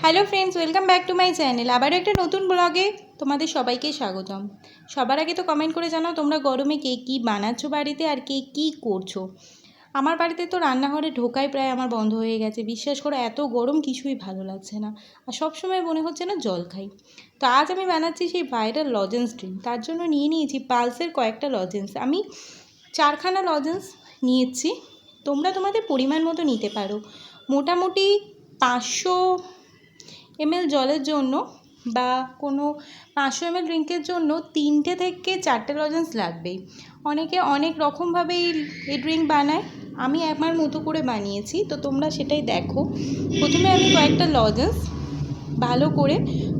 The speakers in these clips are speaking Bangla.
Hello friends, welcome back to my channel. আবারও একটা নতুন ব্লগে তোমাদের সবাইকে স্বাগতম। সবার আগে তো কমেন্ট করে জানাও তোমরা গরমে কে কী বানাচ্ছ বাড়িতে আর কে কী করছো। আমার বাড়িতে তো রান্নাঘরে ঢোকাই প্রায় আমার বন্ধ হয়ে গেছে। বিশ্বাস করো, এত গরম কিছুই ভালো লাগছে না, আর সবসময় মনে হচ্ছে না জল খাই। তো আজ আমি বানাচ্ছি সেই ভাইরাল লজেন্স ড্রিঙ্ক। তার জন্য নিয়ে নিয়েছি পালসের কয়েকটা লজেন্স। আমি 4খানা লজেন্স নিয়েছি। তোমরা তোমাদের পরিমাণ মতো নিতে পারো। মোটামুটি 500 ml জলের জন্য বা কোনো 500 ml ড্রিঙ্কের জন্য 3টে থেকে 4টে লজেন্স লাগবেই। অনেকে অনেক রকমভাবেই এই ড্রিঙ্ক বানায়, আমি আমার মতো করে বানিয়েছি, তো তোমরা সেটাই দেখো। প্রথমে আমি কয়েকটা লজেন্স ভালো করে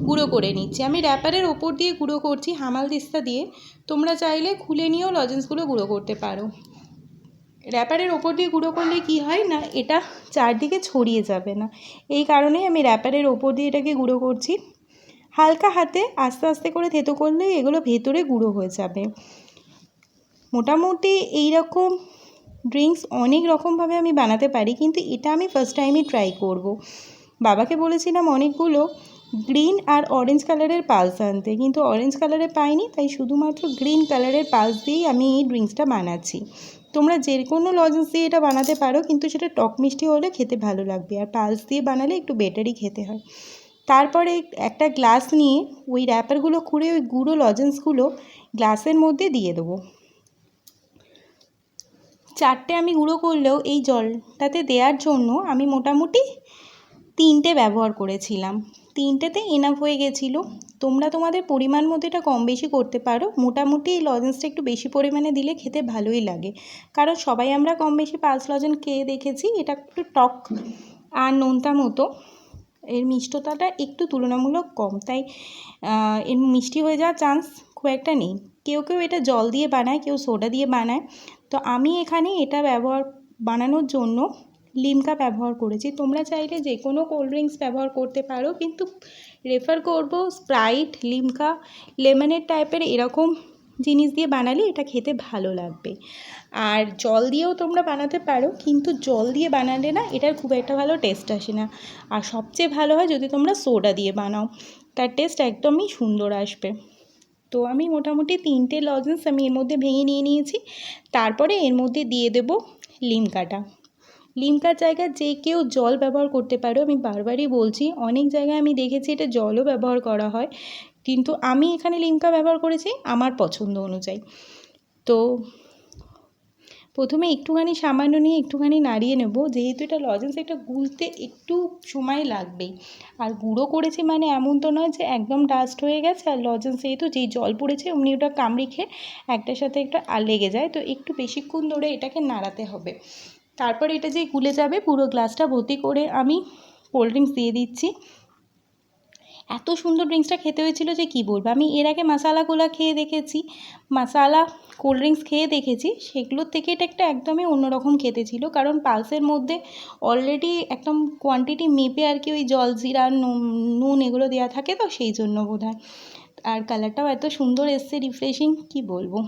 গুঁড়ো করে নিচ্ছি। আমি র্যাপারের ওপর দিয়ে গুঁড়ো করছি হামাল দিস্তা দিয়ে। তোমরা চাইলে খুলে নিয়েও লজেন্সগুলো গুঁড়ো করতে পারো। র্যাপারের ওপর দিয়ে গুঁড়ো করলে কি হয় না, এটা চারদিকে ছড়িয়ে যাবে না, এই কারণেই আমি র্যাপারের ওপর দিয়ে এটাকে গুঁড়ো করছি। হালকা হাতে আস্তে আস্তে করে থেতো করলেই এগুলো ভেতরে গুঁড়ো হয়ে যাবে। মোটামুটি এই রকম ড্রিঙ্কস অনেক রকমভাবে আমি বানাতে পারি, কিন্তু এটা আমি ফার্স্ট টাইমই ট্রাই করব। বাবাকে বলেছিলাম অনেকগুলো গ্রিন আর অরেঞ্জ কালারের পালস আনতে, কিন্তু অরেঞ্জ কালারের পাইনি, তাই শুধুমাত্র গ্রিন কালারের পালস দিয়েই আমি এই ড্রিঙ্কসটা বানাচ্ছি। তোমরা যে কোনো লজেন্স দিয়ে এটা বানাতে পারো, কিন্তু সেটা টক মিষ্টি হলে খেতে ভালো লাগবে, আর পালস দিয়ে বানালে একটু বেটারই খেতে হয়। তারপরে একটা গ্লাস নিয়ে ওই র্যাপারগুলো খুঁড়ে ওই গুঁড়ো লজেন্সগুলো গ্লাসের মধ্যে দিয়ে দেবো। 4টে আমি গুঁড়ো করলেও এই জলটাতে দেওয়ার জন্য আমি মোটামুটি 3টে ব্যবহার করেছিলাম। 3টেতে এনাফ হয়ে গেছিলো। তোমরা তোমাদের পরিমাণ মতো এটা কম বেশি করতে পারো। মোটামুটি এই লজেন্সটা একটু বেশি পরিমাণে দিলে খেতে ভালোই লাগে, কারণ সবাই আমরা কম বেশি পালস লজেন্স খেয়ে দেখেছি। এটা একটু টক আর নোনতা মতো, এর মিষ্টতাটা একটু তুলনামূলক কম, তাই এর মিষ্টি হয়ে যাওয়ার চান্স খুব একটা নেই। কেউ কেউ এটা জল দিয়ে বানায়, কেউ সোডা দিয়ে বানায়। তো আমি এখানে এটা বানানোর জন্য লিমকা ব্যবহার করেছি। তোমরা চাইলে যে কোনো কোল্ড ড্রিঙ্কস ব্যবহার করতে পারো, কিন্তু রেফার করব স্প্রাইট, লিমকা, লেমনের টাইপের এরকম জিনিস দিয়ে বানালে এটা খেতে ভালো লাগবে। আর জল দিয়েও তোমরা বানাতে পারো, কিন্তু জল দিয়ে বানালে না এটার খুব একটা ভালো টেস্ট আসে না। আর সবচেয়ে ভালো হয় যদি তোমরা সোডা দিয়ে বানাও, তার টেস্ট একদমই সুন্দর আসবে। তো আমি মোটামুটি 3টে লজেন্স আমি এর মধ্যে ভেঙে নিয়ে নিয়েছি। তারপরে এর মধ্যে দিয়ে দেব লিমকাটা। লিমকার জায়গায় যে কেউ জল ব্যবহার করতে পারো, আমি বারবারই বলছি, অনেক জায়গায় আমি দেখেছি এটা জলও ব্যবহার করা হয়, কিন্তু আমি এখানে লিমকা ব্যবহার করেছি আমার পছন্দ অনুযায়ী। তো প্রথমে একটুখানি সামান্য নিয়ে একটুখানি নাড়িয়ে নেব, যেহেতু এটা লজেন্স এটা গুলতে একটু সময় লাগবেই। আর গুঁড়ো করেছি মানে এমন তো নয় যে একদম ডাস্ট হয়ে গেছে, আর লজেন্স যেহেতু যেই জল পড়েছে অমনি ওটা কামড়ে খেয়ে একটার সাথে একটা লেগে যায়, তো একটু বেশিক্ষণ ধরে এটাকে নাড়াতে হবে। তারপর এটা যে গুলে যাবে, পুরো গ্লাসটা ভর্তি করে আমি কোল্ড ড্রিঙ্কস দিয়ে দিচ্ছি। এত সুন্দর ড্রিঙ্কসটা খেতে হয়েছিল যে কী বলবো। আমি এর আগে মশালাগুলো খেয়ে দেখেছি, মশালা কোল্ড ড্রিঙ্কস খেয়ে দেখেছি, সেগুলোর থেকে এটা একটা একদমই অন্যরকম খেতে ছিল, কারণ পালসের মধ্যে অলরেডি একদম কোয়ান্টিটি মেপে আর কি ওই জলজিরা, নুন এগুলো দেওয়া থাকে, তো সেই জন্য বোধহয়। আর কালারটাও এত সুন্দর এসছে, রিফ্রেশিং, কী বলবো।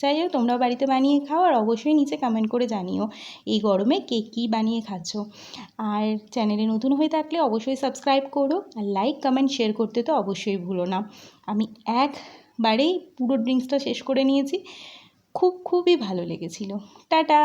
যাই হোক, তোমরাও বাড়িতে বানিয়ে খাও, আর অবশ্যই নিচে কমেন্ট করে জানিও এই গরমে কে কী বানিয়ে খাচ্ছ। আর চ্যানেলে নতুন হয়ে থাকলে অবশ্যই সাবস্ক্রাইব করো, আর লাইক কমেন্ট শেয়ার করতে তো অবশ্যই ভুলো না। আমি একবারেই পুরো ড্রিঙ্কসটা শেষ করে নিয়েছি, খুবই ভালো লেগেছিল। টাটা।